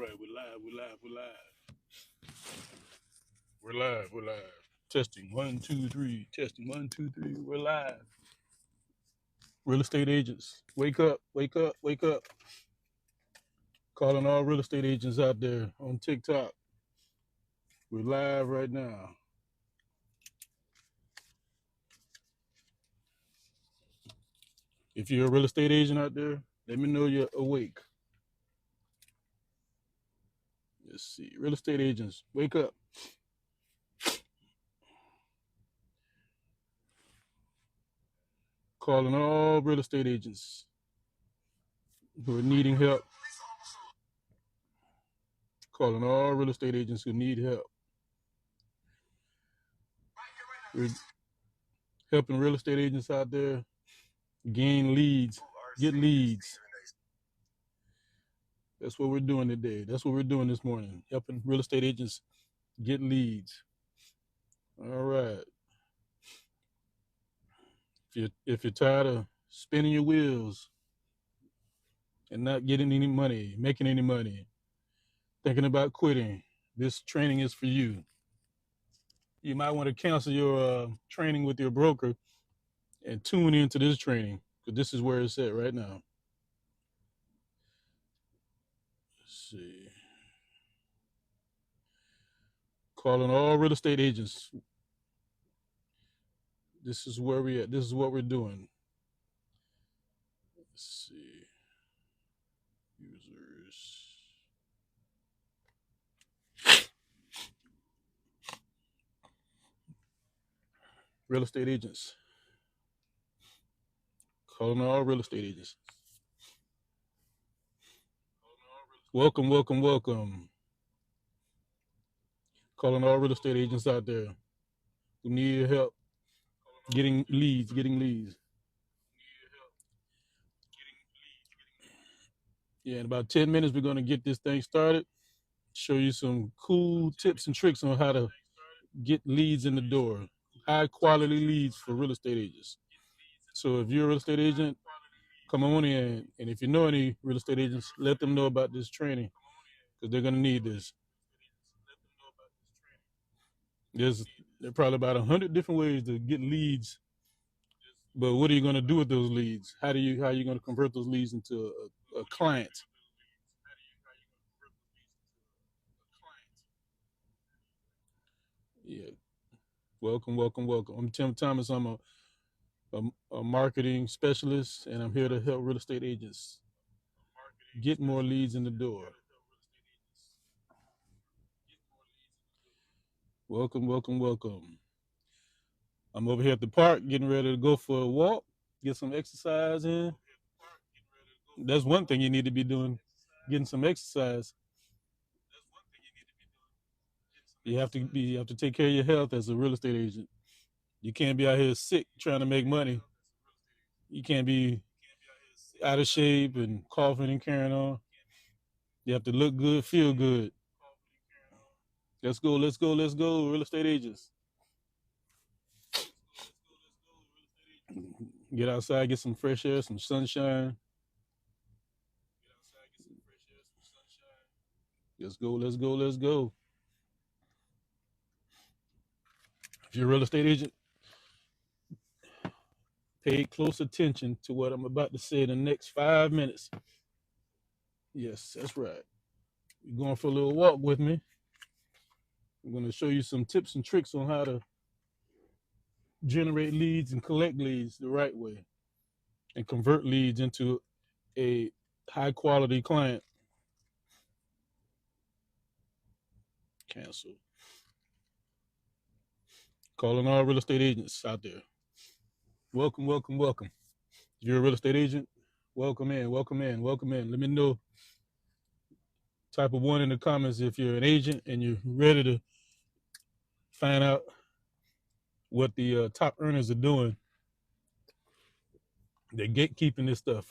right, we're live, we're live, we're live. We're live, we're live. Testing 1, 2, 3. Testing 1, 2, 3. We're live. Real estate agents, wake up, wake up, wake up. Calling all real estate agents out there on TikTok. We're live right now. If you're a real estate agent out there, let me know you're awake. Let's see. Real estate agents, wake up. Calling all real estate agents who are needing help. Calling all real estate agents who need help. We're helping real estate agents out there gain leads, get leads. That's what we're doing today. That's what we're doing this morning, helping real estate agents get leads. All right. If you're tired of spinning your wheels and not getting any money, making any money, thinking about quitting, this training is for you. You might want to cancel your training with your broker and tune into this training, because this is where it's at right now. Let's see. Calling all real estate agents. This is where we at. This is what we're doing. Let's see. Users. Real estate agents. Calling all real estate agents. Welcome, welcome, welcome. Calling all real estate agents out there who need help getting leads. Yeah, in about 10 minutes, we're going to get this thing started. Show you some cool tips and tricks on how to get leads in the door. High quality leads for real estate agents. So if you're a real estate agent, come on in. And if you know any real estate agents, let them know about this training, because they're going to need this. There are probably about 100 different ways to get leads. But what are you going to do with those leads? How are you going to convert those leads into a client? Yeah. Welcome, welcome, welcome. I'm Tim Thomas. I'm a marketing specialist, and I'm here to help real estate agents get more leads in the door. Welcome, welcome, welcome. I'm over here at the park getting ready to go for a walk, get some exercise in. That's one thing you need to be doing, getting some exercise. You have to take care of your health as a real estate agent. You can't be out here sick trying to make money. You can't be out of shape and coughing and carrying on. You have to look good, feel good. Let's go, let's go, let's go, real estate agents. Get outside, get some fresh air, some sunshine. Let's go, let's go, let's go. If you're a real estate agent, pay close attention to what I'm about to say in the next 5 minutes. Yes, that's right. You're going for a little walk with me. I'm going to show you some tips and tricks on how to generate leads and collect leads the right way and convert leads into a high quality client. Cancel. Calling all real estate agents out there. Welcome, welcome, welcome. If you're a real estate agent, welcome in, welcome in, welcome in. Let me know. Type of 1 in the comments if you're an agent and you're ready to find out what the top earners are doing. They're gatekeeping this stuff.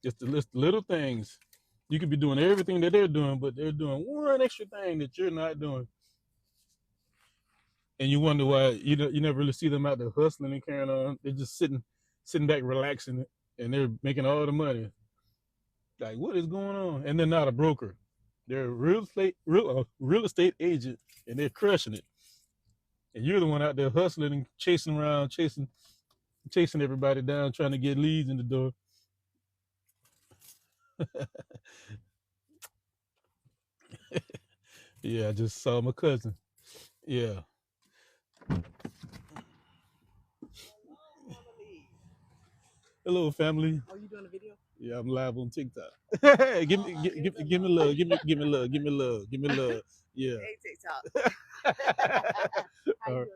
Just the little things. You could be doing everything that they're doing, but they're doing one extra thing that you're not doing. And you wonder why you never really see them out there hustling and carrying on. They're just sitting back, relaxing, and they're making all the money. Like, what is going on? And they're not a broker. They're a real estate agent, and they're crushing it. And you're the one out there hustling and chasing around, chasing everybody down, trying to get leads in the door. Yeah, I just saw my cousin. Yeah. Hello, family. Oh, you doing a video? Yeah, I'm live on TikTok. Give me love. Give me love. Give me love. Give me love. Yeah. Hey, TikTok. All right.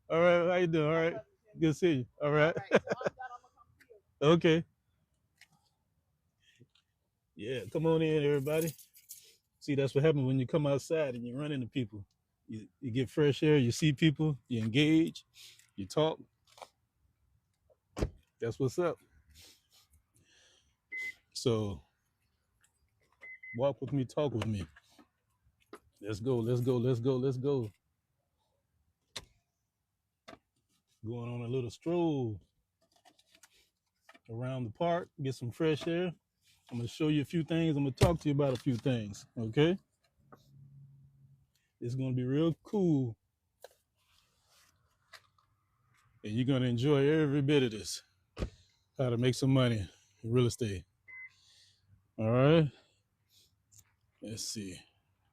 All right. How you doing? All right. Good to see you. All right. Okay. Yeah. Come on in, everybody. See, that's what happens when you come outside and you run into people. You get fresh air. You see people. You engage. You talk. That's what's up. So walk with me. Talk with me. Let's go. Let's go. Let's go. Let's go. Going on a little stroll around the park, get some fresh air. I'm gonna show you a few things. I'm gonna talk to you about a few things. Okay, it's gonna be real cool, and you're gonna enjoy every bit of this. How to make some money in real estate. All right. Let's see.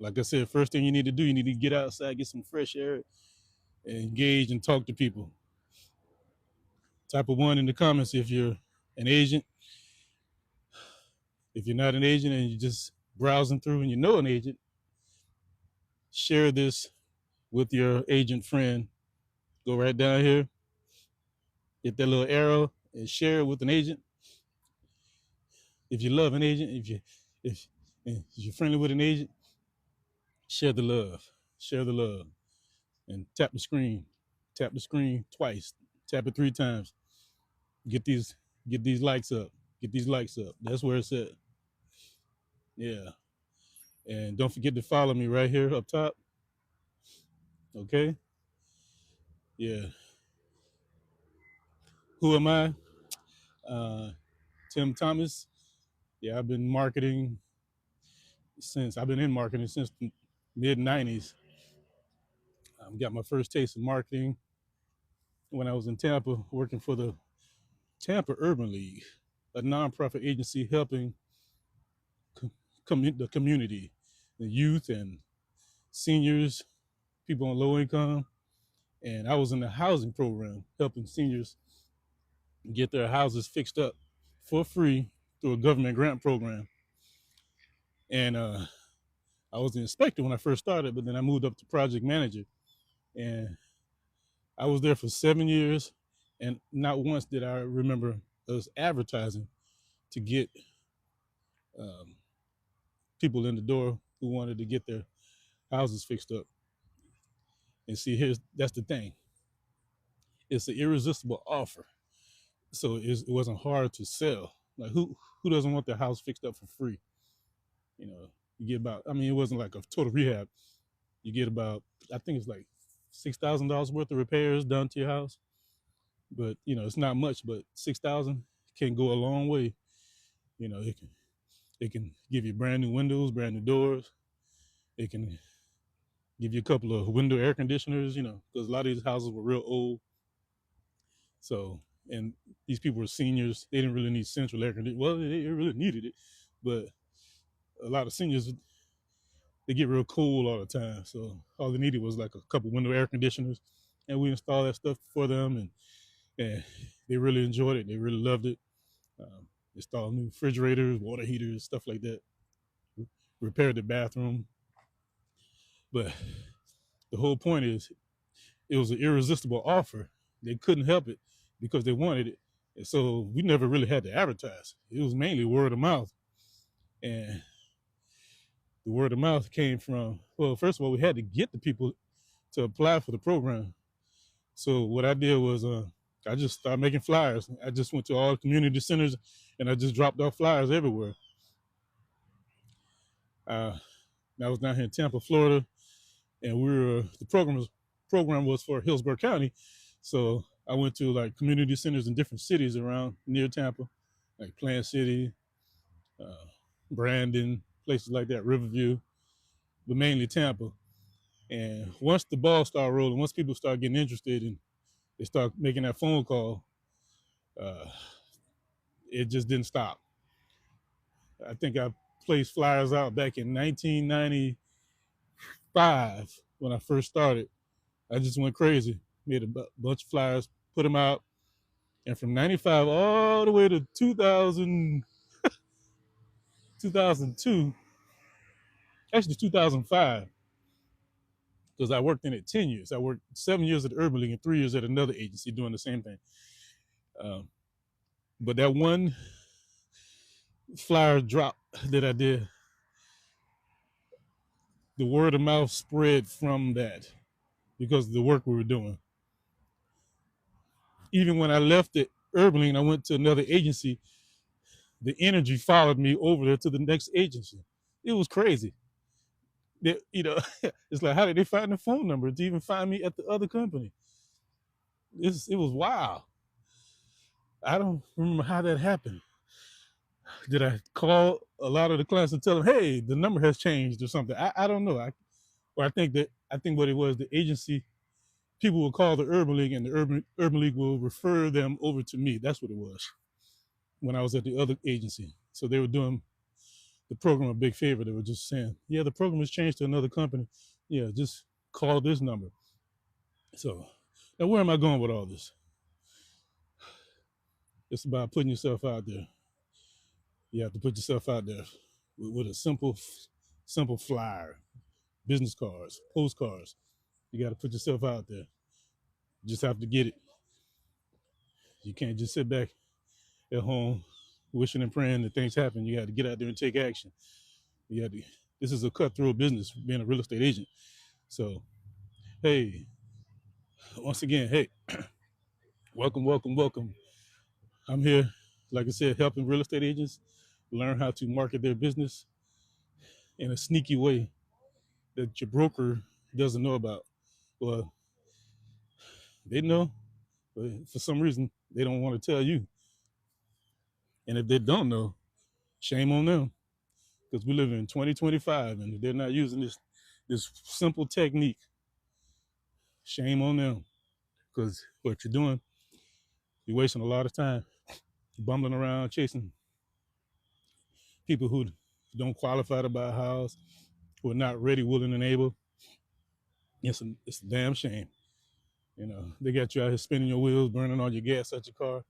Like I said, first thing you need to do, you need to get outside, get some fresh air, and engage and talk to people. Type of one in the comments if you're an agent. If you're not an agent and you're just browsing through and you know an agent, share this with your agent friend. Go right down here, hit that little arrow, and share it with an agent. If you love an agent, if you're friendly with an agent, share the love, and tap the screen twice, tap it 3 times. Get these likes up, That's where it's at. Yeah, and don't forget to follow me right here up top. Okay. Yeah. Who am I? Tim Thomas. Yeah, I've been in marketing since the mid '90s. Got my first taste of marketing when I was in Tampa, working for the Tampa Urban League, a nonprofit agency helping the community, the youth and seniors, people on low income. And I was in the housing program, helping seniors get their houses fixed up for free through a government grant program. And I was the inspector when I first started, but then I moved up to project manager. And I was there for 7 years. And not once did I remember us advertising to get um, people in the door who wanted to get their houses fixed up. And see, that's the thing. It's an irresistible offer. So it wasn't hard to sell. Like who doesn't want their house fixed up for free? You know, you get about, I mean, it wasn't like a total rehab. You get about, I think it's like $6,000 worth of repairs done to your house. But, it's not much, but 6,000 can go a long way. It can give you brand new windows, brand new doors. It can give you a couple of window air conditioners, because a lot of these houses were real old. So, and these people were seniors. They didn't really need central air conditioning. Well, they really needed it, but a lot of seniors, they get real cold all the time. So all they needed was like a couple window air conditioners, and we installed that stuff for them, and they really enjoyed it. They really loved it. Installed new refrigerators, water heaters, stuff like that. Repaired the bathroom. But the whole point is, it was an irresistible offer. They couldn't help it because they wanted it. And so we never really had to advertise. It was mainly word of mouth. And the word of mouth came from, well, first of all, we had to get the people to apply for the program. So what I did was I just started making flyers. I just went to all community centers and I just dropped off flyers everywhere. I was down here in Tampa, Florida, and the program was for Hillsborough County. So I went to like community centers in different cities around near Tampa, like Plant City, Brandon, places like that, Riverview, but mainly Tampa. And once the ball started rolling, once people start getting interested and they start making that phone call, uh, it just didn't stop. I think I placed flyers out back in 1995 when I first started. I just went crazy, made a bunch of flyers, put them out, and from 95 all the way to 2000, 2002, actually 2005, because I worked in it 10 years. I worked 7 years at the Urban League and 3 years at another agency doing the same thing. But that one flyer drop that I did, the word of mouth spread from that because of the work we were doing. Even when I left the Urban League and I went to another agency, the energy followed me over there to the next agency. It was crazy. It's like, how did they find the phone number to even find me at the other company? It was wild. I don't remember how that happened. Did I call a lot of the clients and tell them, hey, the number has changed or something? I don't know. I think what it was, the agency, people will call the Urban League and the Urban League will refer them over to me. That's what it was when I was at the other agency. So they were doing the program a big favor. They were just saying, yeah, the program has changed to another company. Yeah, just call this number. So now where am I going with all this? It's about putting yourself out there. You have to put yourself out there with a simple flyer, business cards, postcards. You got to put yourself out there. You just have to get it. You can't just sit back at home wishing and praying that things happen. You got to get out there and take action. You got to. This is a cutthroat business, being a real estate agent. So, hey, once again, hey, welcome, welcome, welcome. I'm here, like I said, helping real estate agents learn how to market their business in a sneaky way that your broker doesn't know about. Well, they know, but for some reason, they don't want to tell you. And if they don't know, shame on them, because we live in 2025 and they're not using this simple technique. Shame on them, because what you're doing, you're wasting a lot of time bumbling around chasing people who don't qualify to buy a house, who are not ready, willing, and able. It's a damn shame. They got you out here spinning your wheels, burning all your gas out your car.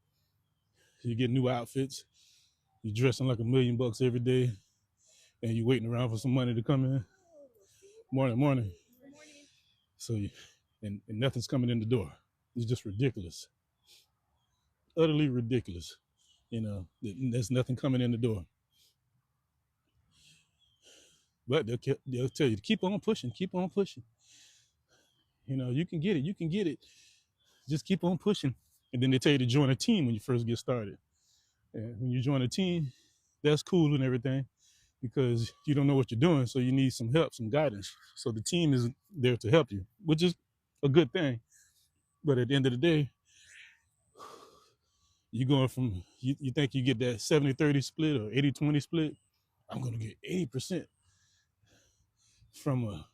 You get new outfits. You're dressing like $1 million every day, and you're waiting around for some money to come in. Morning. So, and nothing's coming in the door. It's just ridiculous, utterly ridiculous. There's nothing coming in the door. But they'll tell you to keep on pushing, keep on pushing. You can get it. Just keep on pushing. And then they tell you to join a team when you first get started. And when you join a team, that's cool and everything, because you don't know what you're doing, so you need some help, some guidance. So the team is there to help you, which is a good thing. But at the end of the day, you're going from, you think you get that 70-30 split or 80-20 split. I'm going to get 80% from a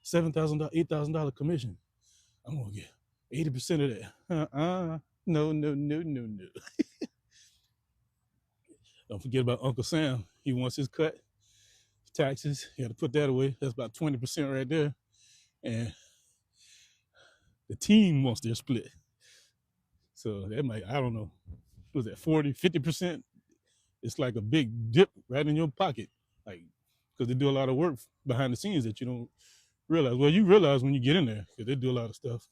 $7,000, $8,000 commission. I'm going to get 80% of that. No. Don't forget about Uncle Sam. He wants his cut. Taxes, you got to put that away. That's about 20% right there. And the team wants their split. So that might, I don't know, was that 40, 50%? It's like a big dip right in your pocket. Like, because they do a lot of work behind the scenes that you don't realize. Well, you realize when you get in there, because they do a lot of stuff.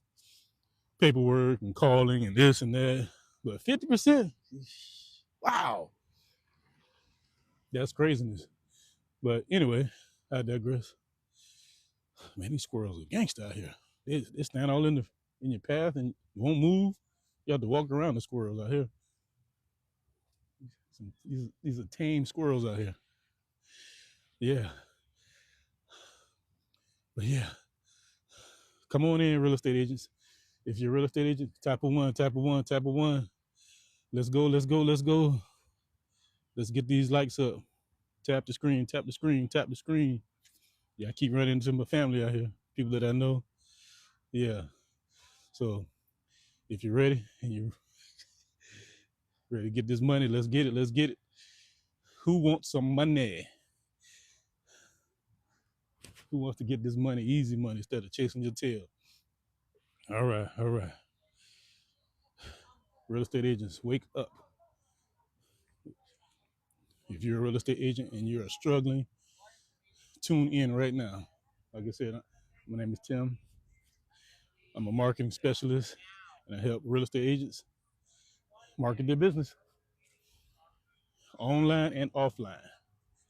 Paperwork and calling and this and that. But 50%? Wow. That's craziness. But anyway, I digress. Man, these squirrels are gangsta out here. They stand all in your path and won't move. You have to walk around the squirrels out here. These are tame squirrels out here. Yeah. But yeah. Come on in, real estate agents. If you're a real estate agent, type of one. Let's go. Let's get these likes up. Tap the screen, tap the screen, tap the screen. Yeah, I keep running into my family out here, people that I know. Yeah. So if you're ready and you're ready to get this money, let's get it. Let's get it. Who wants some money? Who wants to get this money, easy money, instead of chasing your tail? All right, all right. Real estate agents, wake up. If you're a real estate agent and you're struggling, tune in right now. Like I said, my name is Tim. I'm a marketing specialist and I help real estate agents market their business online and offline.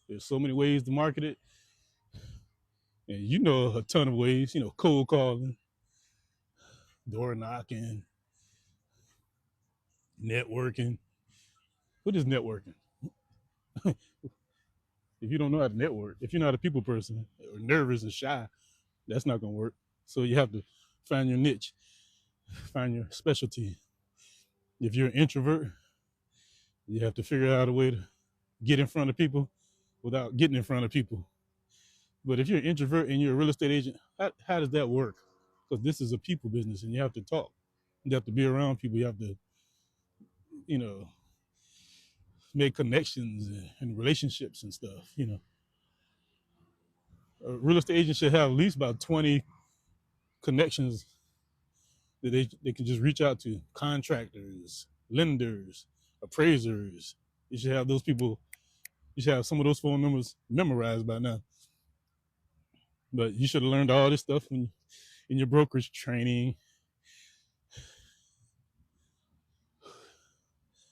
There's so many ways to market it. And you know a ton of ways, cold calling, door knocking, networking. What is networking? If you don't know how to network, if you're not a people person or nervous and shy, that's not gonna work. So you have to find your niche, find your specialty. If you're an introvert, you have to figure out a way to get in front of people without getting in front of people. But if you're an introvert and you're a real estate agent, how does that work? Because this is a people business and you have to talk. You have to be around people. You have to, you know, make connections and relationships and stuff. A real estate agent should have at least about 20 connections that they can just reach out to: contractors, lenders, appraisers. You should have those people. You should have some of those phone numbers memorized by now. But you should have learned all this stuff in your brokerage training.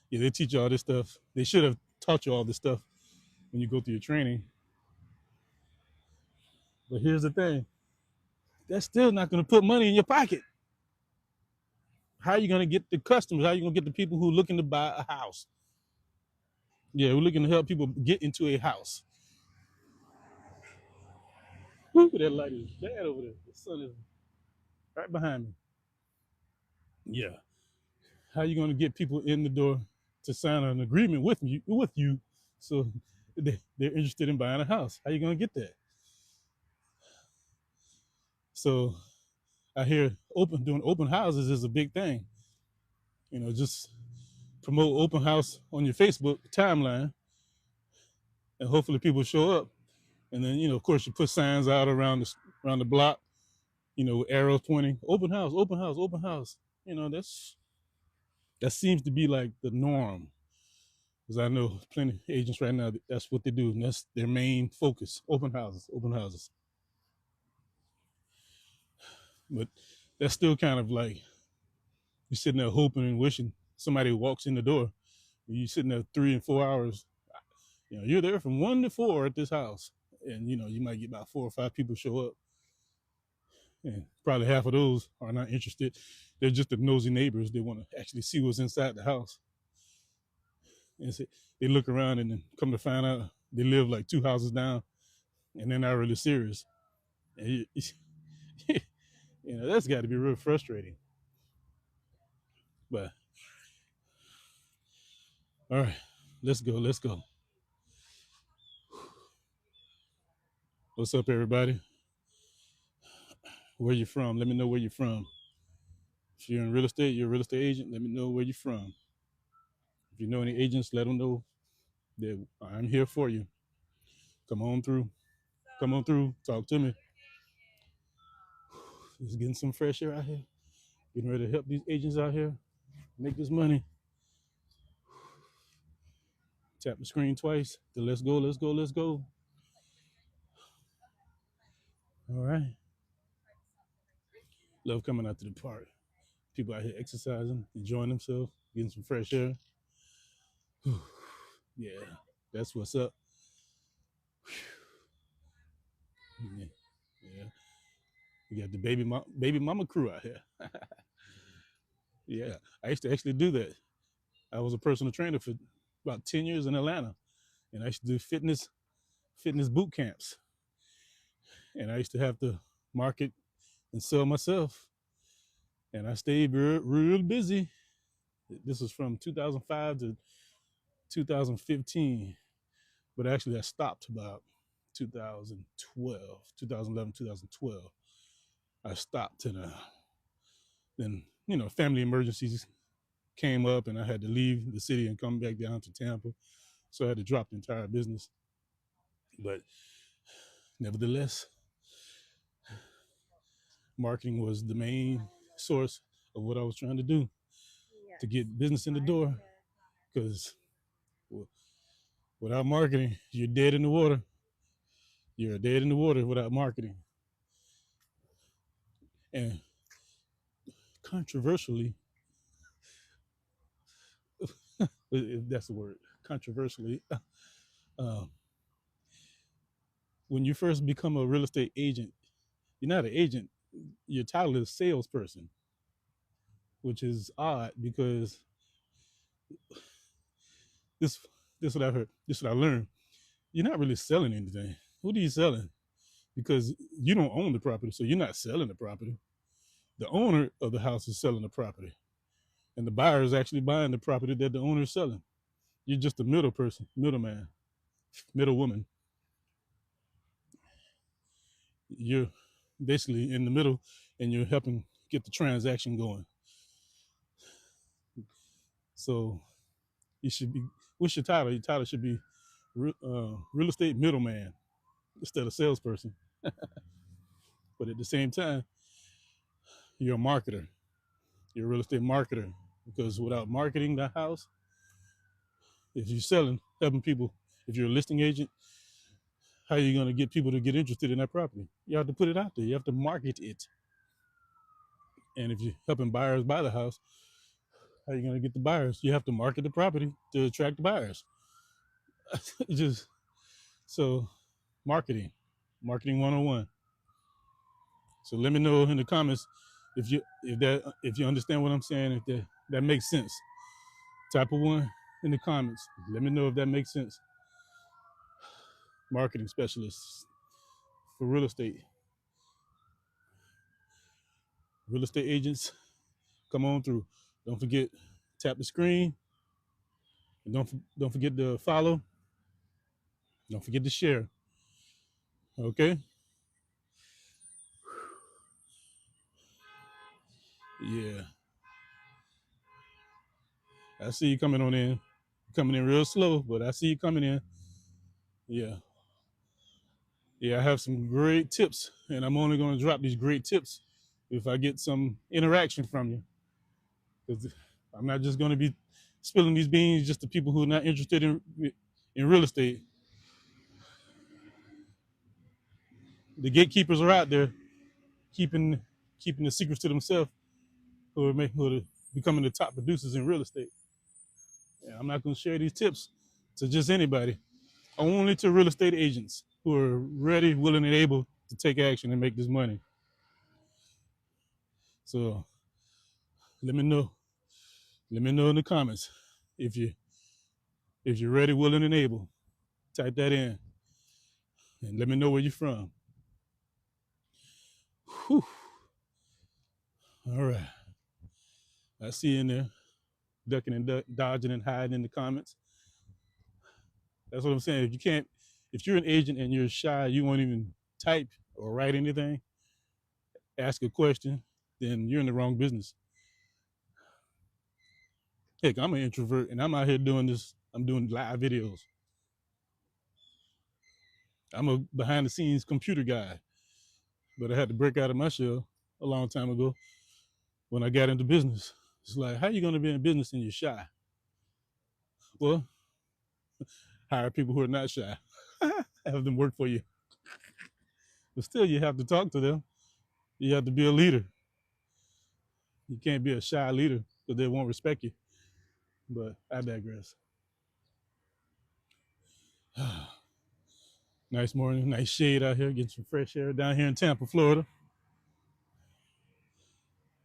Yeah, they teach you all this stuff. They should have taught you all this stuff when you go through your training. But here's the thing: that's still not going to put money in your pocket. How are you going to get the customers? How are you going to get the people who are looking to buy a house? Yeah, we're looking to help people get into a house. Woo, that light is bad over there. The sun is right behind me. Yeah. How are you going to get people in the door to sign an agreement with you so they're interested in buying a house? How are you going to get that? So I hear doing open houses is a big thing. Just promote open house on your Facebook timeline, and hopefully people show up. And then of course, you put signs out around the block, with arrows pointing, open house, open house, open house. That seems to be like the norm, because I know plenty of agents right now. That's what they do, and that's their main focus: open houses, open houses. But that's still kind of like you're sitting there hoping and wishing somebody walks in the door. You're sitting there 3 and 4 hours. You're there from 1 to 4 at this house, and you might get about 4 or 5 people show up, and probably half of those are not interested. They're just the nosy neighbors. They want to actually see what's inside the house. And so they look around and then come to find out they live like 2 houses down, and they're not really serious. And that's got to be real frustrating. But all right, let's go. Let's go. What's up, everybody? Where you from? Let me know where you're from. If you're in real estate, you're a real estate agent, let me know where you're from. If you know any agents, let them know that I'm here for you. Come on through. Come on through. Talk to me. Just getting some fresh air out here. Getting ready to help these agents out here make this money. Tap the screen twice. Then let's go, let's go, let's go. All right. Love coming out to the park. People out here exercising, enjoying themselves, getting some fresh air. Yeah, that's what's up. Yeah, yeah. We got the baby mama crew out here. Yeah, I used to actually do that. I was a personal trainer for about 10 years in Atlanta, and I used to do fitness boot camps. And I used to have to market and sell myself, and I stayed real busy. This was from 2005 to 2015, but actually I stopped about 2012, 2011, 2012. I stopped, and then family emergencies came up, and I had to leave the city and come back down to Tampa, so I had to drop the entire business. But nevertheless, marketing was the main source of what I was trying to do to get business in the door. Because without marketing, you're dead in the water. You're dead in the water without marketing. And controversially, if that's the word, controversially, uh, when you first become a real estate agent, you're not an agent. Your title is salesperson, which is odd because this this is what I heard. This is what I learned. You're not really selling anything. What are you selling? Because you don't own the property, so you're not selling the property. The owner of the house is selling the property, and the buyer is actually buying the property that the owner is selling. You're just a middle person, middleman, middle woman. You're basically in the middle, and you're helping get the transaction going. So you should be. What's your title? Your title should be real estate middleman instead of salesperson. But at the same time, you're a marketer. You're a real estate marketer, because without marketing the house, if you're selling, helping people, if you're a listing agent, how are you going to get people to get interested in that property? You have to put it out there. You have to market it. And if you're helping buyers buy the house, how are you going to get the buyers? You have to market the property to attract the buyers. Just so marketing 101. So let me know in the comments if you understand what I'm saying, if that makes sense. Type of one in the comments. Let me know if that makes sense. Marketing specialists for real estate. Real estate agents, come on through. Don't forget, tap the screen. And don't forget to follow. Don't forget to share. Okay? Yeah. I see you coming on in. Coming in real slow, but I see you coming in. Yeah. Yeah, I have some great tips, and I'm only going to drop these great tips if I get some interaction from you. Because I'm not just going to be spilling these beans just to people who are not interested in real estate. The gatekeepers are out there keeping the secrets to themselves, who are becoming the top producers in real estate. And I'm not going to share these tips to just anybody, only to real estate agents who are ready, willing, and able to take action and make this money. So let me know. Let me know in the comments if you're ready, willing, and able. Type that in, and let me know where you're from. Whew. All right. I see you in there, ducking and dodging and hiding in the comments. That's what I'm saying. If you're an agent and you're shy, you won't even type or write anything, ask a question, then you're in the wrong business. Heck, I'm an introvert and I'm out here doing this. I'm doing live videos. I'm a behind the scenes computer guy, but I had to break out of my shell a long time ago when I got into business. It's like, how are you going to be in business and you're shy? Well, hire people who are not shy, have them work for you. But still, you have to talk to them. You have to be a leader. You can't be a shy leader because they won't respect you. But I digress. Nice morning, nice shade out here, getting some fresh air down here in Tampa, Florida.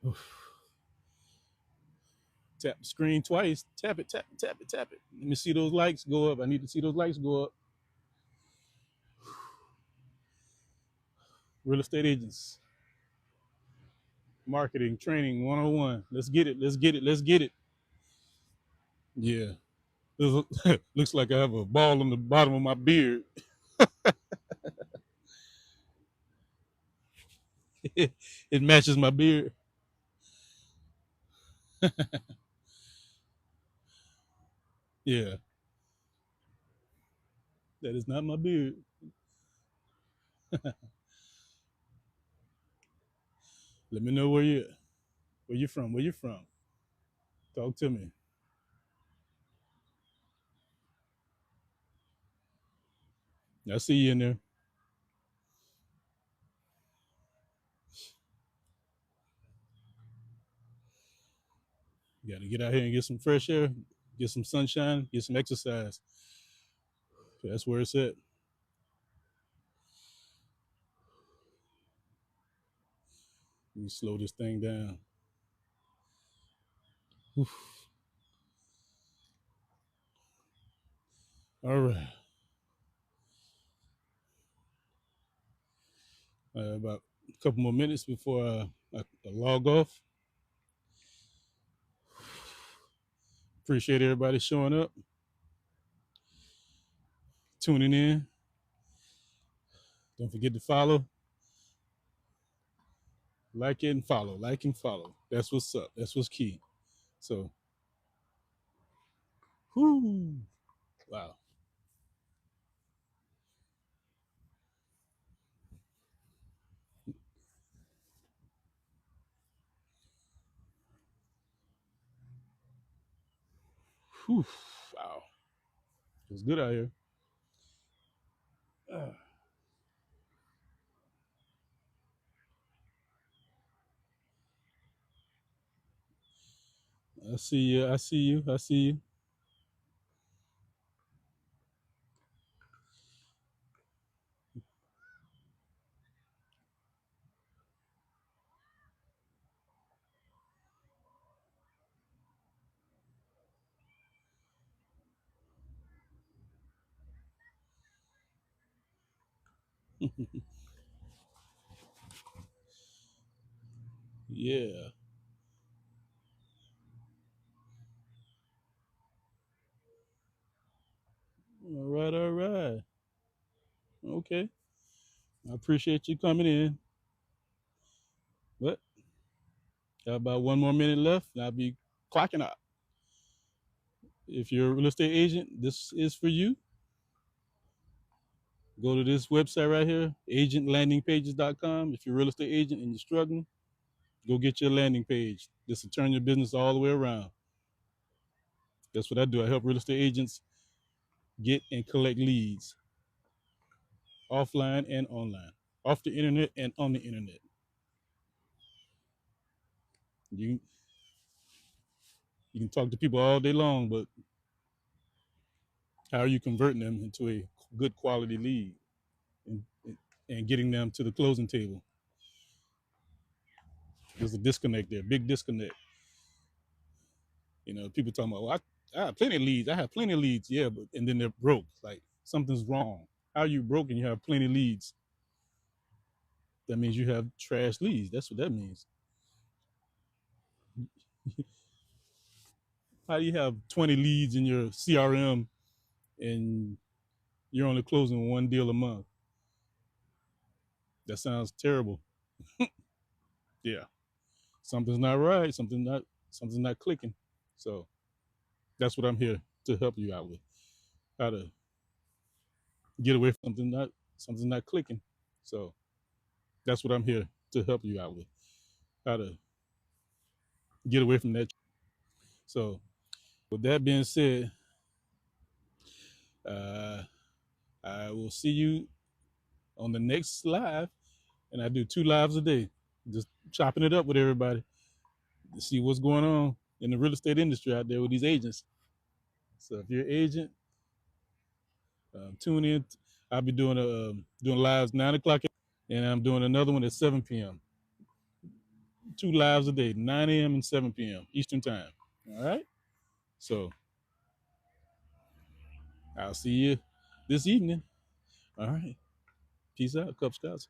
Oof. Tap the screen twice. Tap it, tap it, tap it, tap it. Let me see those likes go up. I need to see those likes go up. Real estate agents, marketing, training 101. Let's get it. Let's get it. Let's get it. Yeah. Looks like I have a ball on the bottom of my beard. It matches my beard. Yeah, that is not my beard. Let me know where you from. Where you from? Talk to me. I see you in there. You got to get out here and get some fresh air, get some sunshine, get some exercise. That's where it's at. Let me slow this thing down. Oof. All right. About a couple more minutes before I log off. Appreciate everybody showing up, tuning in. Don't forget to follow, like it, and follow. Like and follow. That's what's up. That's what's key. So, whoo, wow. Whew, wow. It's good out here. Uh, I see you. I see you. I see you. Yeah. All right. All right. Okay. I appreciate you coming in. But got about one more minute left, and I'll be clocking out. If you're a real estate agent, this is for you. Go to this website right here, agentlandingpages.com. If you're a real estate agent and you're struggling, go get your landing page. This will turn your business all the way around. That's what I do. I help real estate agents get and collect leads offline and online, off the internet and on the internet. You you can talk to people all day long, but how are you converting them into a good quality lead and, and getting them to the closing table? There's a disconnect there, big disconnect. You know, people talking about, well, I have plenty of leads. I have plenty of leads. Yeah, but and then they're broke. Like something's wrong. How are you broke and you have plenty of leads? That means you have trash leads. That's what that means. How do you have 20 leads in your CRM and you're only closing one deal a month? That sounds terrible. Yeah, something's not right. Something's not clicking. So that's what I'm here to help you out with. How to get away from something's not clicking. So that's what I'm here to help you out with. How to get away from that. So with that being said, uh, I will see you on the next live, and I do 2 lives a day, just chopping it up with everybody to see what's going on in the real estate industry out there with these agents. So if you're an agent, tune in. I'll be doing lives 9 o'clock, and I'm doing another one at 7 p.m. 2 lives a day, 9 a.m. and 7 p.m. Eastern time. All right. So I'll see you this evening. All right. Peace out, Cub Scouts.